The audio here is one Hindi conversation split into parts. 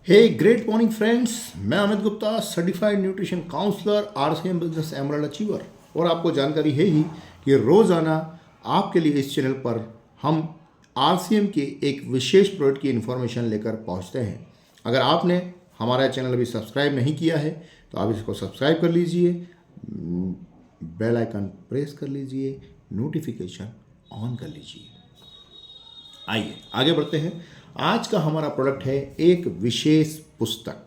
हे ग्रेट मॉर्निंग फ्रेंड्स, मैं Amit Gupta, certified nutrition counsellor, RCM business emerald achiever. और आपको जानकारी है ही कि रोज़ाना आपके लिए इस चैनल पर हम आरसीएम के एक विशेष प्रोडक्ट की इन्फॉर्मेशन लेकर पहुंचते हैं। अगर आपने हमारा चैनल अभी सब्सक्राइब नहीं किया है तो आप इसको सब्सक्राइब कर लीजिए, बेल आइकन प्रेस कर लीजिए, नोटिफिकेशन ऑन कर लीजिए। आइए आगे बढ़ते हैं। आज का हमारा प्रोडक्ट है एक विशेष पुस्तक,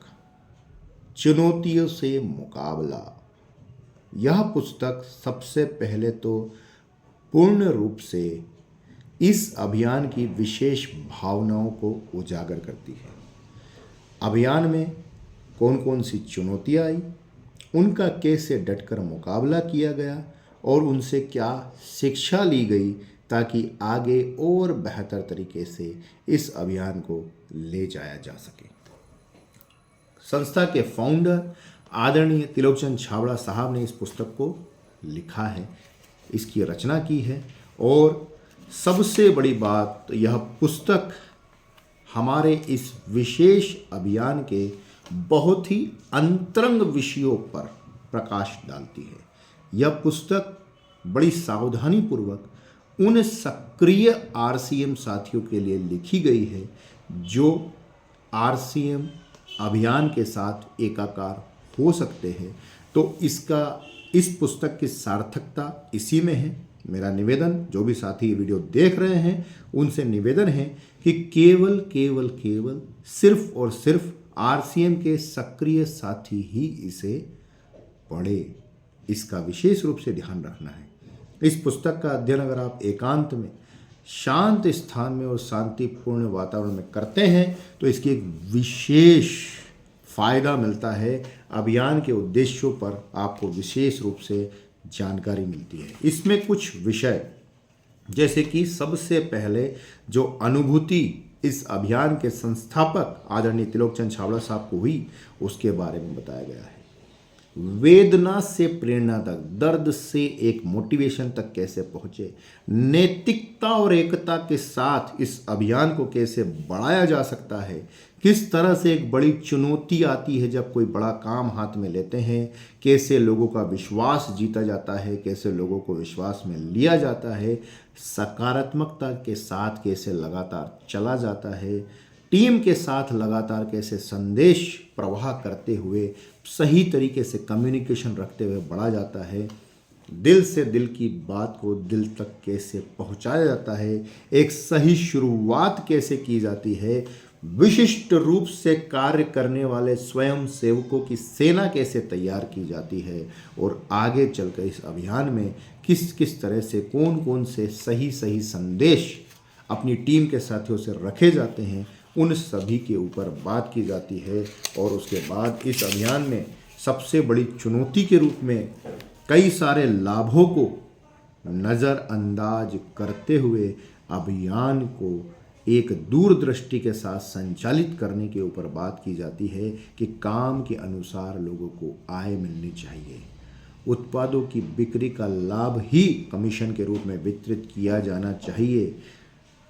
चुनौतियों से मुकाबला। यह पुस्तक सबसे पहले तो पूर्ण रूप से इस अभियान की विशेष भावनाओं को उजागर करती है। अभियान में कौन कौन सी चुनौतियाँ आई, उनका कैसे डटकर मुकाबला किया गया और उनसे क्या शिक्षा ली गई ताकि आगे और बेहतर तरीके से इस अभियान को ले जाया जा सके। संस्था के फाउंडर आदरणीय त्रिलोकचंद छाबड़ा साहब ने इस पुस्तक को लिखा है, इसकी रचना की है। और सबसे बड़ी बात, यह पुस्तक हमारे इस विशेष अभियान के बहुत ही अंतरंग विषयों पर प्रकाश डालती है। यह पुस्तक बड़ी सावधानी पूर्वक उन सक्रिय आरसीएम साथियों के लिए लिखी गई है जो आरसीएम अभियान के साथ एकाकार हो सकते हैं। तो इस पुस्तक की सार्थकता इसी में है। मेरा निवेदन, जो भी साथी वीडियो देख रहे हैं उनसे निवेदन है कि केवल केवल केवल सिर्फ और सिर्फ आरसीएम के सक्रिय साथी ही इसे पढ़े, इसका विशेष रूप से ध्यान रखना है। इस पुस्तक का अध्ययन अगर आप एकांत में, शांत स्थान में और शांतिपूर्ण वातावरण में करते हैं तो इसकी एक विशेष फायदा मिलता है। अभियान के उद्देश्यों पर आपको विशेष रूप से जानकारी मिलती है। इसमें कुछ विषय, जैसे कि सबसे पहले जो अनुभूति इस अभियान के संस्थापक आदरणीय त्रिलोकचंद छाबड़ा साहब को हुई, उसके बारे में बताया गया है। वेदना से प्रेरणा तक, दर्द से एक मोटिवेशन तक कैसे पहुंचे, नैतिकता और एकता के साथ इस अभियान को कैसे बढ़ाया जा सकता है, किस तरह से एक बड़ी चुनौती आती है जब कोई बड़ा काम हाथ में लेते हैं, कैसे लोगों का विश्वास जीता जाता है, कैसे लोगों को विश्वास में लिया जाता है, सकारात्मकता के साथ कैसे लगातार चला जाता है, टीम के साथ लगातार कैसे संदेश प्रवाह करते हुए सही तरीके से कम्युनिकेशन रखते हुए बढ़ा जाता है, दिल से दिल की बात को दिल तक कैसे पहुंचाया जाता है, एक सही शुरुआत कैसे की जाती है, विशिष्ट रूप से कार्य करने वाले स्वयं सेवकों की सेना कैसे तैयार की जाती है, और आगे चलकर इस अभियान में किस किस तरह से कौन कौन से सही सही संदेश अपनी टीम के साथियों से रखे जाते हैं, उन सभी के ऊपर बात की जाती है। और उसके बाद इस अभियान में सबसे बड़ी चुनौती के रूप में कई सारे लाभों को नज़रअंदाज करते हुए अभियान को एक दूरदृष्टि के साथ संचालित करने के ऊपर बात की जाती है कि काम के अनुसार लोगों को आय मिलनी चाहिए, उत्पादों की बिक्री का लाभ ही कमीशन के रूप में वितरित किया जाना चाहिए,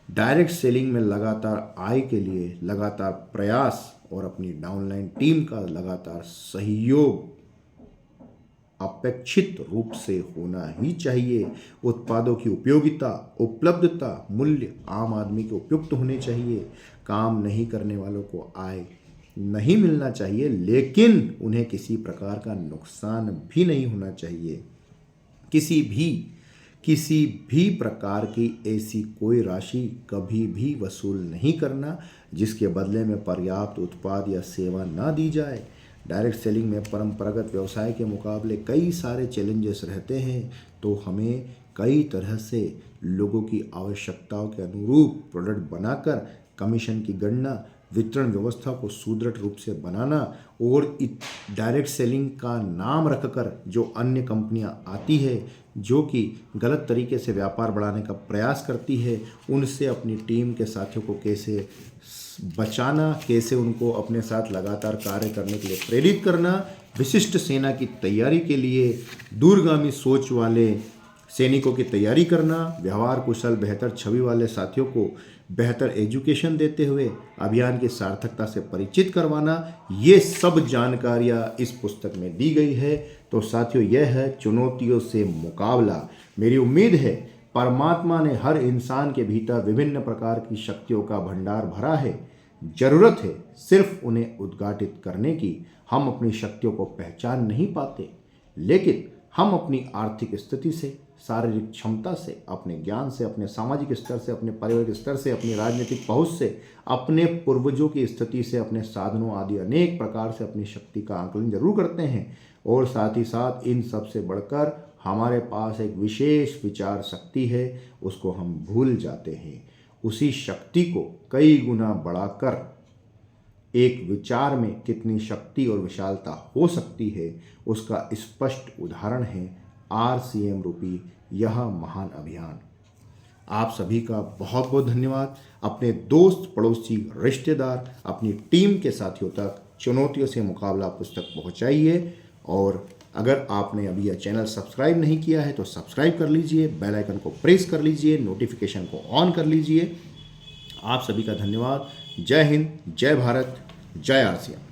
डायरेक्ट सेलिंग में लगातार आय के लिए लगातार प्रयास और अपनी डाउनलाइन टीम का लगातार सहयोग अपेक्षित रूप से होना ही चाहिए, उत्पादों की उपयोगिता, उपलब्धता, मूल्य आम आदमी के उपयुक्त होने चाहिए, काम नहीं करने वालों को आय नहीं मिलना चाहिए लेकिन उन्हें किसी प्रकार का नुकसान भी नहीं होना चाहिए, किसी भी प्रकार की ऐसी कोई राशि कभी भी वसूल नहीं करना जिसके बदले में पर्याप्त उत्पाद या सेवा ना दी जाए। डायरेक्ट सेलिंग में परंपरागत व्यवसाय के मुकाबले कई सारे चैलेंजेस रहते हैं, तो हमें कई तरह से लोगों की आवश्यकताओं के अनुरूप प्रोडक्ट बनाकर कमीशन की गणना, वितरण व्यवस्था को सुदृढ़ रूप से बनाना और डायरेक्ट सेलिंग का नाम रखकर जो अन्य कंपनियां आती है जो कि गलत तरीके से व्यापार बढ़ाने का प्रयास करती है, उनसे अपनी टीम के साथियों को कैसे बचाना, कैसे उनको अपने साथ लगातार कार्य करने के लिए प्रेरित करना, विशिष्ट सेना की तैयारी के लिए दूरगामी सोच वाले सैनिकों की तैयारी करना, व्यवहार कुशल बेहतर छवि वाले साथियों को बेहतर एजुकेशन देते हुए अभियान की सार्थकता से परिचित करवाना, ये सब जानकारियाँ इस पुस्तक में दी गई है। तो साथियों, यह है चुनौतियों से मुकाबला। मेरी उम्मीद है परमात्मा ने हर इंसान के भीतर विभिन्न प्रकार की शक्तियों का भंडार भरा है। जरूरत है सिर्फ उन्हें उद्घाटित करने की। हम अपनी शक्तियों को पहचान नहीं पाते, लेकिन हम अपनी आर्थिक स्थिति से, शारीरिक क्षमता से, अपने ज्ञान से, अपने सामाजिक स्तर से, अपने पारिवारिक स्तर से, अपनी राजनीतिक पहुंच से, अपने पूर्वजों की स्थिति से, अपने साधनों आदि अनेक प्रकार से अपनी शक्ति का आकलन जरूर करते हैं। और साथ ही साथ इन सब से बढ़कर हमारे पास एक विशेष विचार शक्ति है, उसको हम भूल जाते हैं। उसी शक्ति को कई गुना बढ़ाकर एक विचार में कितनी शक्ति और विशालता हो सकती है, उसका स्पष्ट उदाहरण है RCM रूपी यह महान अभियान। आप सभी का बहुत बहुत धन्यवाद। अपने दोस्त, पड़ोसी, रिश्तेदार, अपनी टीम के साथियों तक चुनौतियों से मुकाबला पुस्तक पहुंचाइए। और अगर आपने अभी यह चैनल सब्सक्राइब नहीं किया है तो सब्सक्राइब कर लीजिए, बेल आइकन को प्रेस कर लीजिए, नोटिफिकेशन को ऑन कर लीजिए। आप सभी का धन्यवाद। जय हिंद, जय भारत, जय RCM।